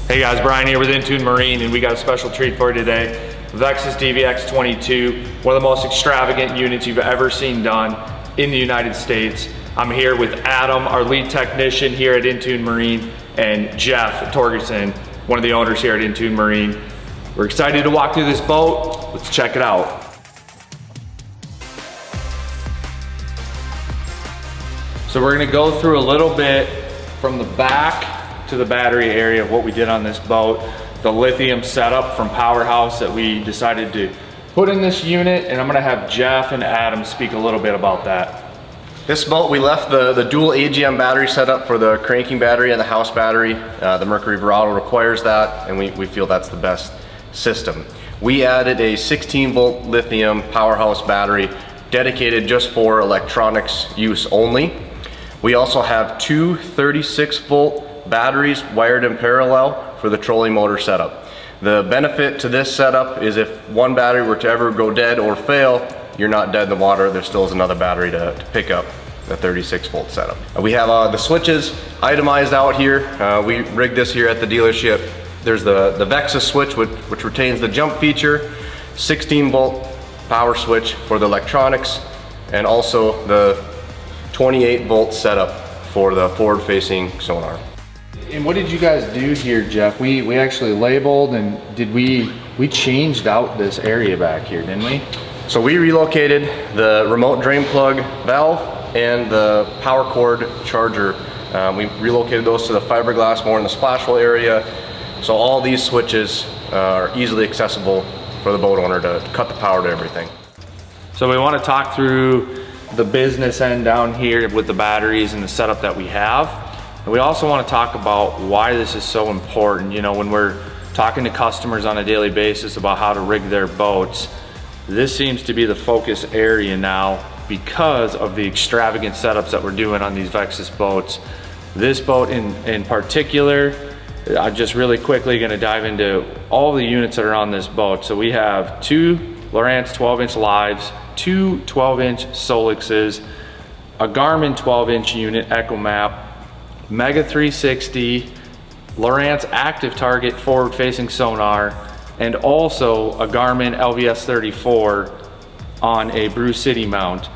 Hey guys, Brian here with Intune Marine, and we got a special treat for you today. Vexus DVX 22, one of the most extravagant units you've ever seen done in the United States. I'm here with Adam, our lead technician here at Intune Marine, and Jeff Torgerson, one of the owners here at Intune Marine. We're excited to walk through this boat. Let's check it out. So we're gonna go through a little bit from the back to the battery area of what we did on this boat, the lithium setup from Power House that we decided to put in this unit, and I'm gonna have Jeff and Adam speak a little bit about that. This boat, we left the dual AGM battery setup for the cranking battery and the house battery. The Mercury Verado requires that, and we feel that's the best system. We added a 16-volt lithium powerhouse battery dedicated just for electronics use only. We also have two 36-volt batteries wired in parallel for the trolling motor setup. The benefit to this setup is if one battery were to ever go dead or fail, you're not dead in the water. There still is another battery to pick up the 36-volt setup. We have the switches itemized out here. We rigged this here at the dealership. There's the Vexus switch, which retains the jump feature, 16-volt power switch for the electronics, and also the 28-volt setup for the forward-facing sonar. And what did you guys do here, Jeff? We actually labeled, and we changed out this area back here, didn't we? So we relocated the remote drain plug valve and the power cord charger. We relocated those to the fiberglass more in the splash hole area. So all these switches are easily accessible for the boat owner to cut the power to everything. So we want to talk through the business end down here with the batteries and the setup that we have. And we also want to talk about why this is so important. You know, when we're talking to customers on a daily basis about how to rig their boats, this seems to be the focus area now because of the extravagant setups that we're doing on these Vexus boats. This boat in particular, I'm just really quickly going to dive into all the units that are on this boat. So we have two Lowrance 12-inch lives, two 12-inch Solixes, a Garmin 12-inch unit Echo Map, Mega 360, Lowrance active target forward-facing sonar, and also a Garmin LVS 34 on a Brew City mount.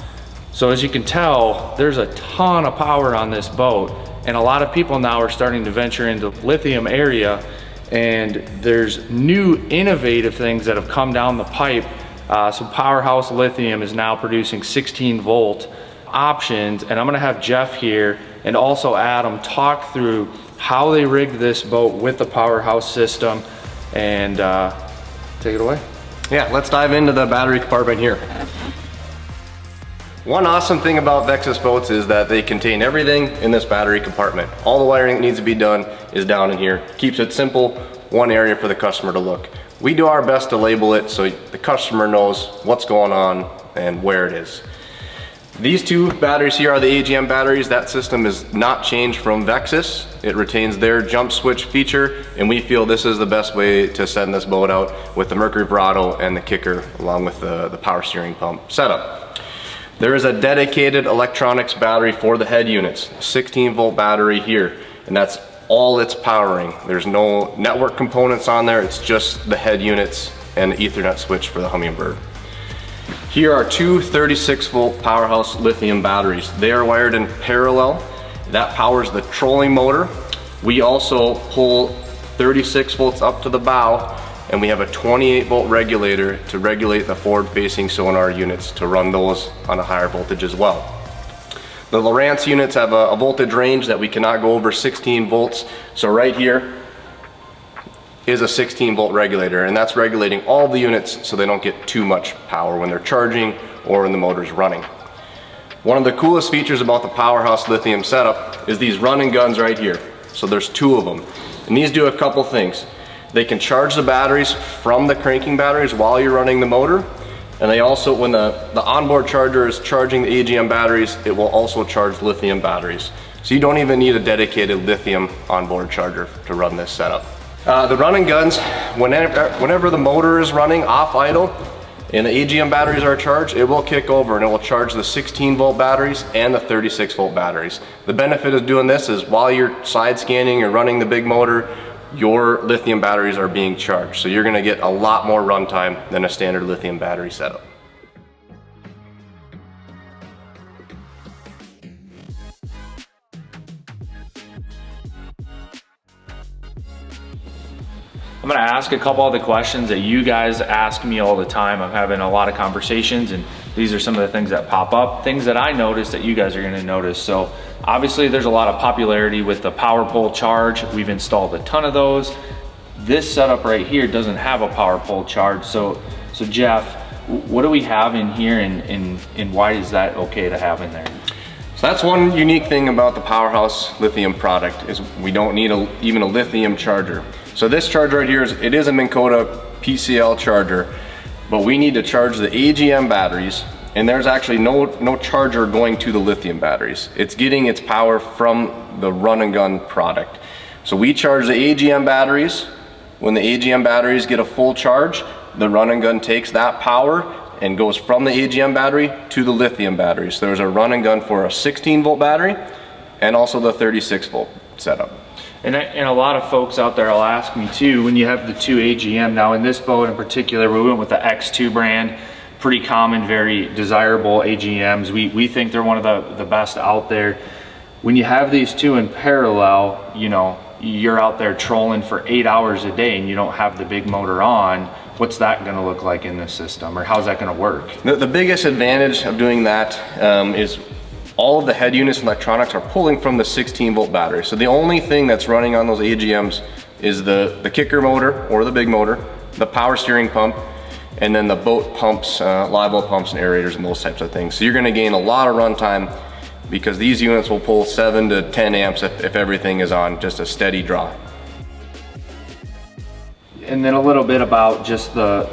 So as you can tell, there's a ton of power on this boat, and a lot of people now are starting to venture into lithium area, and there's new innovative things that have come down the pipe. So Power House Lithium is now producing 16-volt options, and I'm gonna have Jeff here and also Adam talk through how they rigged this boat with the Power House system, and take it away. Yeah, let's dive into the battery compartment here. One awesome thing about Vexus boats is that they contain everything in this battery compartment. All the wiring that needs to be done is down in here. Keeps it simple, one area for the customer to look. We do our best to label it so the customer knows what's going on and where it is. These two batteries here are the AGM batteries. That system is not changed from Vexus. It retains their jump switch feature, and we feel this is the best way to send this boat out with the Mercury Verado and the kicker along with the power steering pump setup. There is a dedicated electronics battery for the head units, 16-volt battery here, and that's all it's powering. There's no network components on there, it's just the head units and the Ethernet switch for the Humminbird. Here are two 36-volt Powerhouse lithium batteries. They are wired in parallel. That powers the trolling motor. We also pull 36 volts up to the bow, and we have a 28-volt regulator to regulate the forward-facing sonar units to run those on a higher voltage as well. The Lowrance units have a voltage range that we cannot go over 16 volts. So right here is a 16-volt regulator, and that's regulating all the units so they don't get too much power when they're charging or when the motor's running. One of the coolest features about the Powerhouse Lithium setup is these running guns right here. So there's two of them, and these do a couple things. They can charge the batteries from the cranking batteries while you're running the motor, and they also, when the onboard charger is charging the AGM batteries, it will also charge lithium batteries. So you don't even need a dedicated lithium onboard charger to run this setup. The running guns, whenever the motor is running off idle and the AGM batteries are charged, it will kick over and it will charge the 16-volt batteries and the 36-volt batteries. The benefit of doing this is while you're side scanning or running the big motor, your lithium batteries are being charged. So you're gonna get a lot more runtime than a standard lithium battery setup. I'm gonna ask a couple of the questions that you guys ask me all the time. I'm having a lot of conversations, and these are some of the things that pop up, things that I notice that you guys are gonna notice. So obviously there's a lot of popularity with the power pole charge. We've installed a ton of those. This setup right here doesn't have a power pole charge. So Jeff, what do we have in here, and why is that okay to have in there? So that's one unique thing about the Power House Lithium product, is we don't need even a lithium charger. So this charger right here it is a Minnkota PCL charger, but we need to charge the AGM batteries, and there's actually no charger going to the lithium batteries. It's getting its power from the run and gun product. So we charge the AGM batteries. When the AGM batteries get a full charge, the run and gun takes that power and goes from the AGM battery to the lithium battery. So there's a run and gun for a 16 volt battery and also the 36 volt setup. And a lot of folks out there will ask me too, when you have the two AGM, now in this boat in particular, we went with the X2 brand, pretty common, very desirable AGMs. We think they're one of the best out there. When you have these two in parallel, you know, you're out there trolling for 8 hours a day and you don't have the big motor on. What's that gonna look like in this system, or how's that gonna work? The biggest advantage of doing that is all of the head units and electronics are pulling from the 16 volt battery. So the only thing that's running on those AGMs is the kicker motor or the big motor, the power steering pump, and then the boat pumps, live well pumps and aerators and those types of things. So you're gonna gain a lot of runtime because these units will pull 7 to 10 amps if everything is on just a steady draw. And then a little bit about just the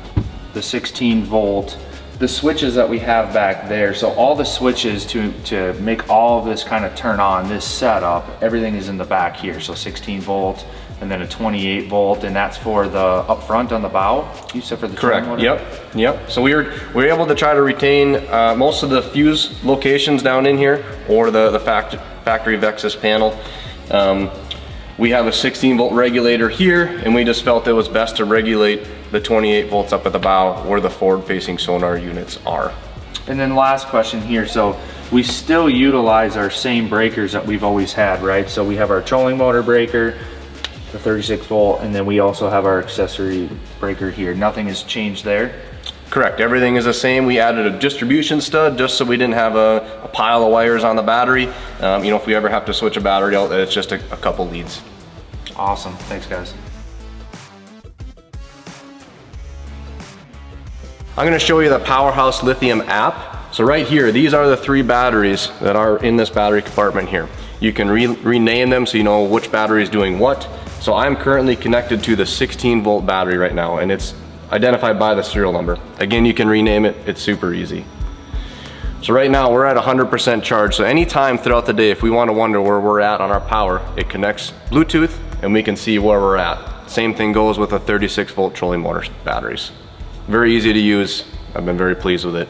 16 volt, the switches that we have back there. So all the switches to make all of this kind of turn on, this setup, everything is in the back here. So 16 volt and then a 28 volt, and that's for the up front on the bow, you said, for the correct motor? Yep. So we were able to try to retain most of the fuse locations down in here, or the factory Vexus panel. We have a 16 volt regulator here, and we just felt it was best to regulate the 28 volts up at the bow where the forward facing sonar units are. And then last question here, so we still utilize our same breakers that we've always had, right? So we have our trolling motor breaker, the 36 volt, and then we also have our accessory breaker here. Nothing has changed there? Correct, everything is the same. We added a distribution stud just so we didn't have a pile of wires on the battery. You know, if we ever have to switch a battery out, it's just a couple leads. Awesome, thanks guys. I'm gonna show you the Power House Lithium app. So right here, these are the 3 batteries that are in this battery compartment here. You can rename them so you know which battery is doing what. So I'm currently connected to the 16 volt battery right now, and it's identified by the serial number. Again, you can rename it, it's super easy. So right now we're at 100% charge. So anytime throughout the day, if we want to wonder where we're at on our power, it connects Bluetooth and we can see where we're at. Same thing goes with the 36 volt trolling motor batteries. Very easy to use. I've been very pleased with it.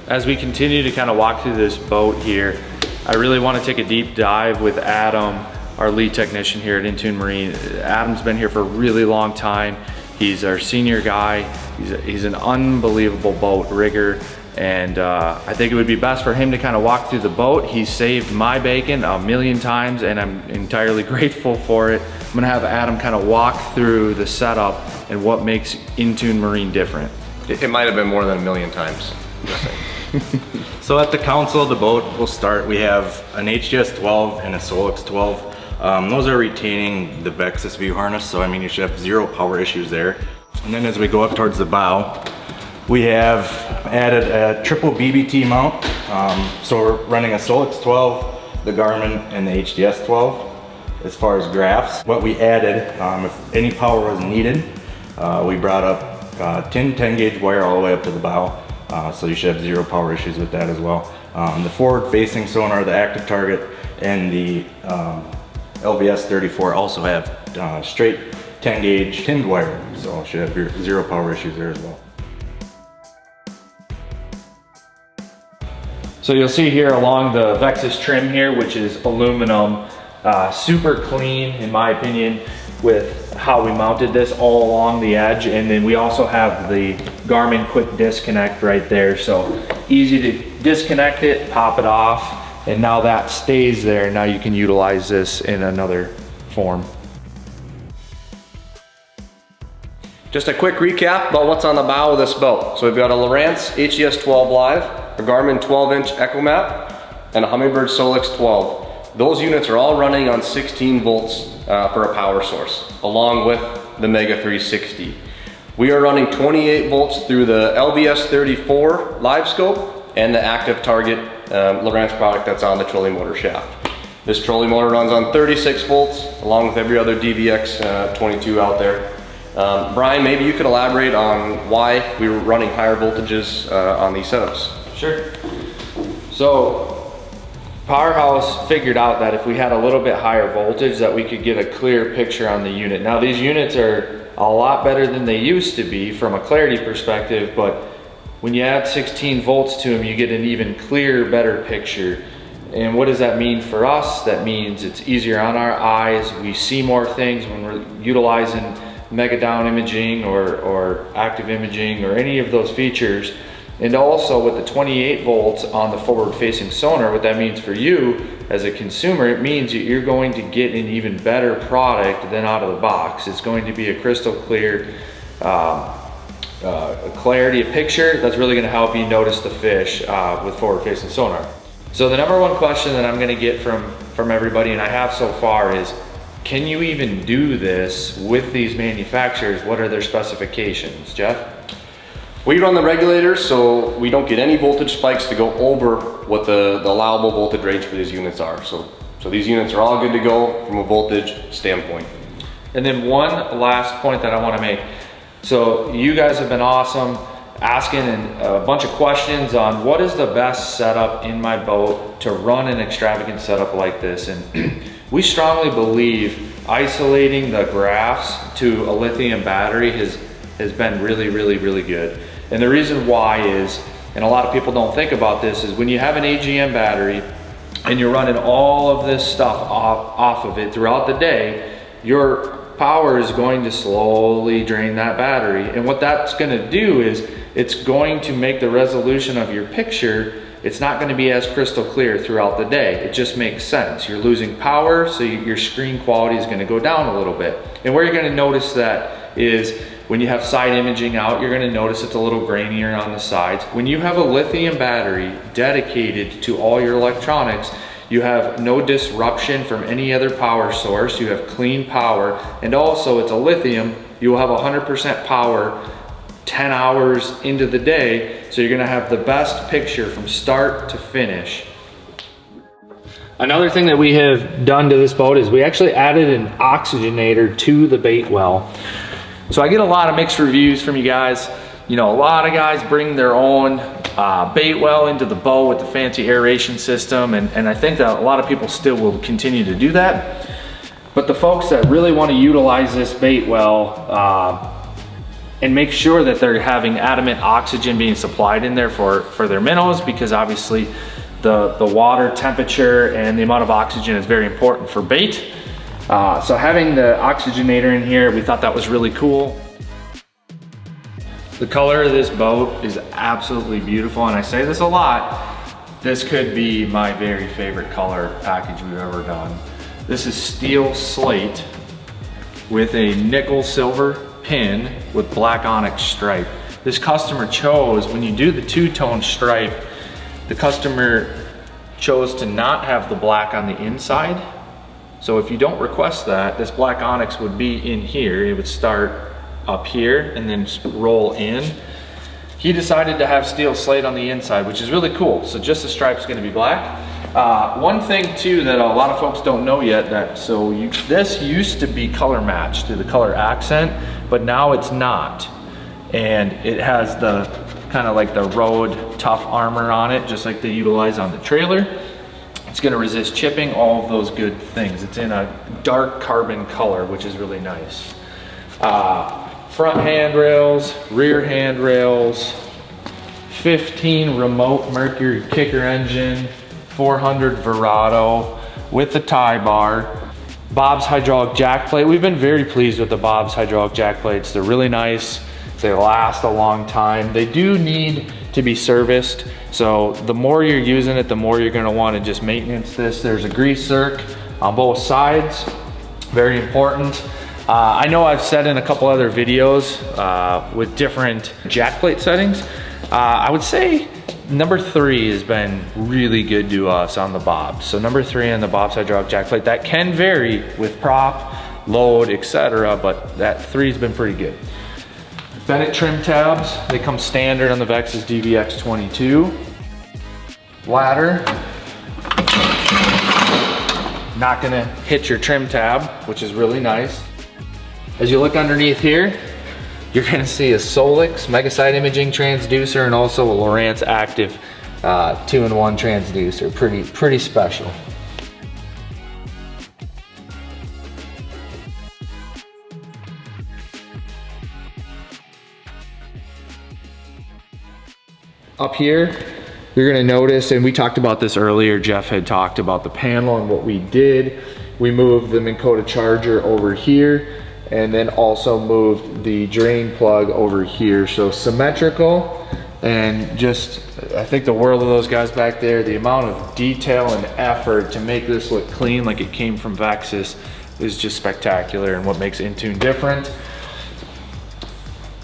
As we continue to kind of walk through this boat here, I really want to take a deep dive with Adam, our lead technician here at Intune Marine. Adam's been here for a really long time. He's our senior guy. He's an unbelievable boat rigger, and I think it would be best for him to kind of walk through the boat. He's saved my bacon a million times, and I'm entirely grateful for it. I'm gonna have Adam kind of walk through the setup and what makes Intune Marine different. It might have been more than a million times. So at the console of the boat, we'll start. We have an HDS 12 and a Solix 12. Those are retaining the Vexus view harness, so I mean you should have 0 power issues there. And then as we go up towards the bow, we have added a triple BBT mount. So we're running a Solix 12, the Garmin, and the HDS 12. As far as graphs, what we added, if any power was needed, we brought up 10 gauge wire all the way up to the bow. So you should have 0 power issues with that as well. The forward facing sonar, the active target, and the LVS 34 also have straight 10 gauge tinned wire, so should have 0 power issues there as well. So you'll see here along the Vexus trim here, which is aluminum, super clean in my opinion with how we mounted this all along the edge. And then we also have the Garmin quick disconnect right there. So easy to disconnect it, pop it off, and now that stays there. Now you can utilize this in another form. Just a quick recap about what's on the bow of this boat. So we've got a Lowrance HES 12 Live, a Garmin 12-inch Echo Map, and a Humminbird Solix 12. Those units are all running on 16 volts for a power source, along with the Mega 360. We are running 28 volts through the LBS 34 Live Scope and the Active Target Lowrance product that's on the trolley motor shaft. This trolley motor runs on 36 volts, along with every other DVX 22 out there. Brian, maybe you could elaborate on why we were running higher voltages on these setups. Sure. So Power House figured out that if we had a little bit higher voltage that we could get a clear picture on the unit. Now these units are a lot better than they used to be from a clarity perspective, but when you add 16 volts to them, you get an even clearer, better picture. And what does that mean for us? That means it's easier on our eyes. We see more things when we're utilizing mega down imaging or active imaging or any of those features. And also with the 28 volts on the forward facing sonar, what that means for you as a consumer, it means that you're going to get an even better product than out of the box. It's going to be a crystal clear clarity of picture that's really going to help you notice the fish with forward facing sonar. So the number one question that I'm going to get from everybody, and I have so far, is can you even do this with these manufacturers? What are their specifications? Jeff? We run the regulators so we don't get any voltage spikes to go over what the allowable voltage range for these units are. So these units are all good to go from a voltage standpoint. And then one last point that I want to make. So you guys have been awesome asking a bunch of questions on what is the best setup in my boat to run an extravagant setup like this. And we strongly believe isolating the graphs to a lithium battery has been really, really, really good. And the reason why is, and a lot of people don't think about this, is when you have an AGM battery and you're running all of this stuff off of it throughout the day, your power is going to slowly drain that battery. And what that's gonna do is it's going to make the resolution of your picture, it's not going to be as crystal clear throughout the day. It just makes sense. You're losing power, so your screen quality is going to go down a little bit. And where you're going to notice that is when you have side imaging out, you're going to notice it's a little grainier on the sides. When you have a lithium battery dedicated to all your electronics, you have no disruption from any other power source. You have clean power, and also it's a lithium. You will have 100% power 10 hours into the day, so you're gonna have the best picture from start to finish. Another thing that we have done to this boat is we actually added an oxygenator to the bait well. So I get a lot of mixed reviews from you guys. You know, a lot of guys bring their own bait well into the boat with the fancy aeration system, and I think that a lot of people still will continue to do that. But the folks that really want to utilize this bait well and make sure that they're having adamant oxygen being supplied in there for their minnows, because obviously the water temperature and the amount of oxygen is very important for bait. So having the oxygenator in here, we thought that was really cool. The color of this boat is absolutely beautiful, and I say this a lot, this could be my very favorite color package we've ever done. This is steel slate with a nickel silver pin with black onyx stripe. This customer chose, when you do the two-tone stripe, the customer chose to not have the black on the inside. So if you don't request that, this black onyx would be in here. It would start up here and then roll in. He decided to have steel slate on the inside, which is really cool. So just the stripe's gonna be black. One thing too that a lot of folks don't know yet, this used to be color matched to the color accent, but now it's not. And it has the kind of like the road tough armor on it, just like they utilize on the trailer. It's gonna resist chipping, all of those good things. It's in a dark carbon color, which is really nice. Front handrails, rear handrails, 2015 remote Mercury kicker engine, 400 Verado with the tie bar. Bob's hydraulic jack plate. We've been very pleased with the Bob's hydraulic jack plates. They're really nice. They last a long time. They do need to be serviced. So the more you're using it, the more you're gonna wanna just maintenance this. There's a grease zerk on both sides. Very important. I know I've said in a couple other videos with different jack plate settings, I would say number 3 has been really good to us on the Bobs. So number 3 on the Bob's hydraulic jack plate, that can vary with prop, load, etc., but that 3 has been pretty good. Bennett trim tabs, they come standard on the Vexus DVX 22. Ladder, not gonna hit your trim tab, which is really nice. As you look underneath here, you're gonna see a Solix Megaside imaging transducer and also a Lowrance active 2-in-1 transducer. Pretty special. Up here, you're gonna notice, and we talked about this earlier, Jeff had talked about the panel and what we did. We moved the Minnkota charger over here and then also moved the drain plug over here. So symmetrical, and just, I think the world of those guys back there, the amount of detail and effort to make this look clean like it came from Vexus is just spectacular and what makes Intune different.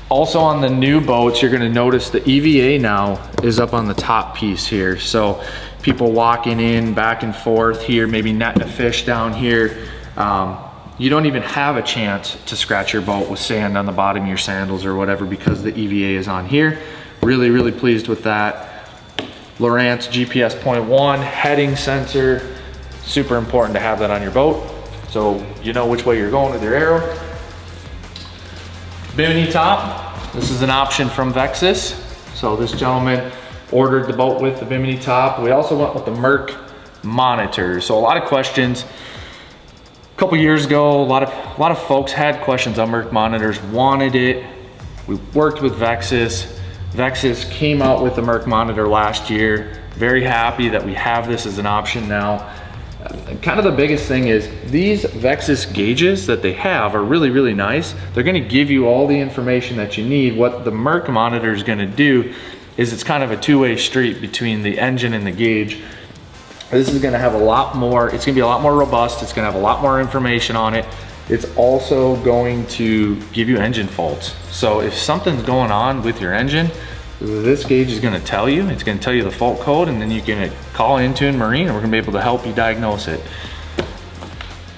Also on the new boats, you're gonna notice the EVA now is up on the top piece here. So people walking in back and forth here, maybe netting a fish down here, you don't even have a chance to scratch your boat with sand on the bottom of your sandals or whatever because the EVA is on here. Really pleased with that. Lowrance GPS point 1 heading sensor, super important to have that on your boat so you know which way you're going with your arrow. Bimini top, this is an option from Vexus. So this gentleman ordered the boat with the Bimini top. We also went with the Merc monitor. So a lot of questions. A couple years ago, a lot of folks had questions on Merc monitors, wanted it. We worked with Vexus. Vexus came out with the Merc monitor last year. Very happy that we have this as an option now. Kind of the biggest thing is these Vexus gauges that they have are really nice. They're gonna give you all the information that you need. What the Merc monitor is gonna do is it's kind of a two-way street between the engine and the gauge. This is gonna have a lot more, it's gonna be a lot more robust, it's gonna have a lot more information on it. It's also going to give you engine faults. So if something's going on with your engine, this gauge is gonna tell you, it's gonna tell you the fault code, and then you can call Intune Marine and we're gonna be able to help you diagnose it.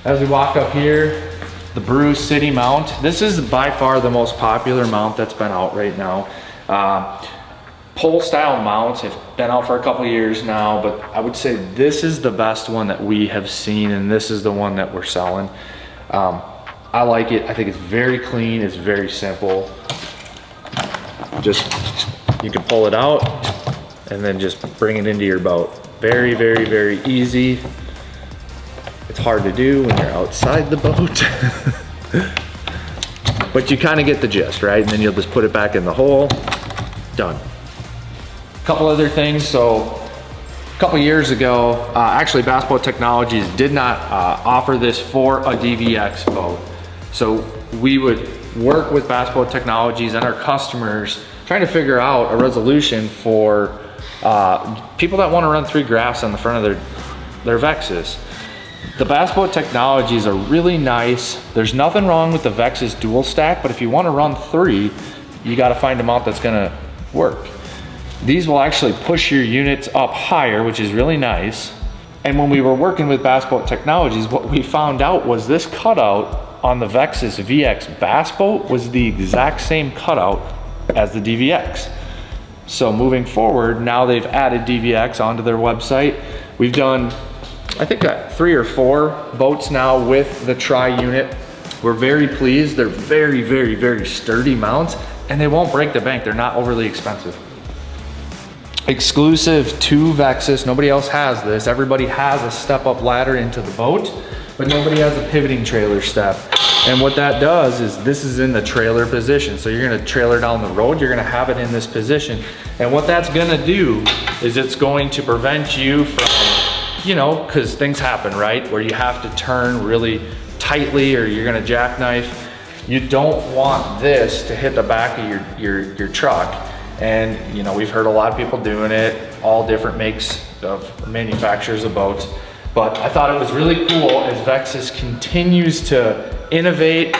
As we walk up here, the Brew City mount. This is by far the most popular mount that's been out right now. Pole style mounts have been out for a couple years now, but I would say this is the best one that we have seen, and this is the one that we're selling. I like it. I think it's very clean. It's very simple. Just, you can pull it out and then just bring it into your boat. Very easy. It's hard to do when you're outside the boat. But you kind of get the gist, right? And then you'll just put it back in the hole. Done. Couple other things. So a couple years ago, actually Bass Boat Technologies did not offer this for a DVX boat. So we would work with Bass Boat Technologies and our customers trying to figure out a resolution for people that want to run 3 graphs on the front of their Vexus. The Bass Boat Technologies are really nice. There's nothing wrong with the Vexus dual stack, but if you want to run 3, you got to find a mount that's going to work. These will actually push your units up higher, which is really nice. And when we were working with Bass Boat Technologies, what we found out was this cutout on the Vexus VX Bass Boat was the exact same cutout as the DVX. So moving forward, now they've added DVX onto their website. We've done, I think, 3 or 4 boats now with the tri-unit. We're very pleased. They're very sturdy mounts, and they won't break the bank. They're not overly expensive. Exclusive to Vexus, nobody else has this. Everybody has a step-up ladder into the boat. but nobody has a pivoting trailer step. And what that does is this is in the trailer position. So you're gonna trailer down the road, you're gonna have it in this position. And what that's gonna do is it's going to prevent you from, you know, cause things happen, right? Where you have to turn really tightly or you're gonna jackknife. You don't want this to hit the back of your truck. And you know, we've heard a lot of people doing it, all different makes of manufacturers of boats. But I thought it was really cool as Vexus continues to innovate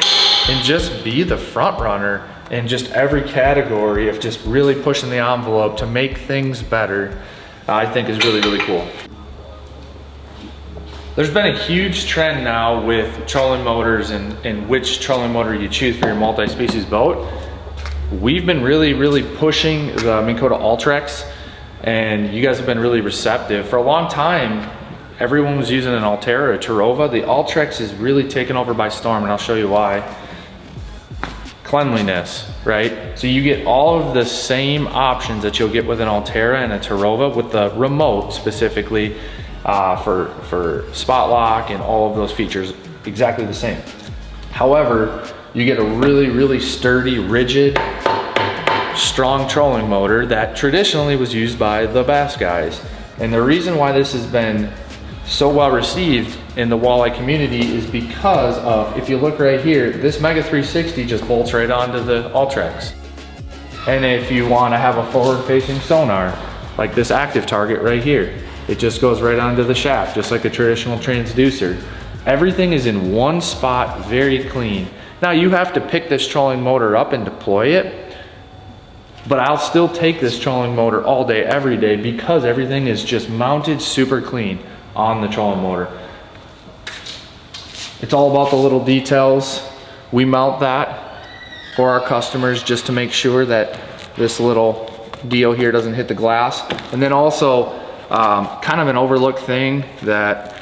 and just be the front runner in just every category of just really pushing the envelope to make things better. I think is really, really cool. There's been a huge trend now with trolling motors and which trolling motor you choose for your multi-species boat. We've been really pushing the Minnkota Ultrex, and you guys have been really receptive. For a long time, everyone was using an Altera or a Terova. The Ultrex is really taken over by storm, and I'll show you why. Cleanliness, right? So you get all of the same options that you'll get with an Altera and a Terova with the remote specifically for spot lock and all of those features, exactly the same. However, you get a really sturdy, rigid, strong trolling motor that traditionally was used by the bass guys. And the reason why this has been so well received in the walleye community is because of, if you look right here, this Mega 360 just bolts right onto the Ultrex. And if you want to have a forward facing sonar, like this active target right here, it just goes right onto the shaft, just like a traditional transducer. Everything is in one spot, very clean. Now you have to pick this trolling motor up and deploy it, but I'll still take this trolling motor all day, every day, because everything is just mounted super clean on the trolling motor. It's all about the little details. We mount that for our customers just to make sure that this little deal here doesn't hit the glass. And then also, kind of an overlooked thing that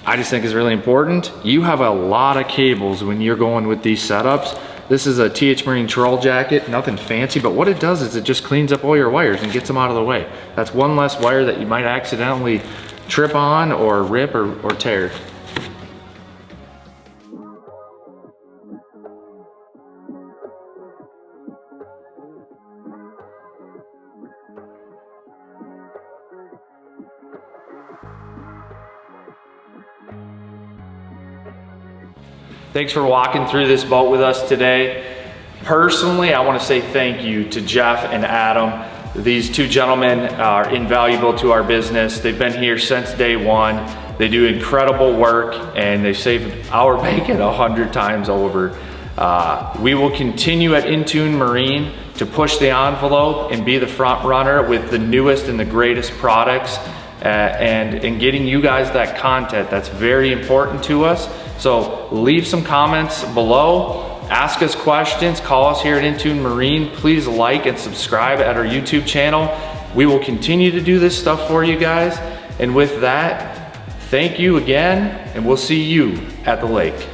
I just think is really important. You have a lot of cables when you're going with these setups. This is a TH Marine troll jacket, nothing fancy, but what it does is it just cleans up all your wires and gets them out of the way. That's one less wire that you might accidentally trip on or rip or tear. Thanks for walking through this boat with us today. Personally, I want to say thank you to Jeff and Adam. These two gentlemen are invaluable to our business. They've been here since day one. They do incredible work and they saved our bacon 100 times over. We will continue at Intune Marine to push the envelope and be the front runner with the newest and the greatest products and getting you guys that content. That's very important to us. So leave some comments below. Ask us questions, call us here at Intune Marine. Please like and subscribe at our YouTube channel. We will continue to do this stuff for you guys. And with that, thank you again, and we'll see you at the lake.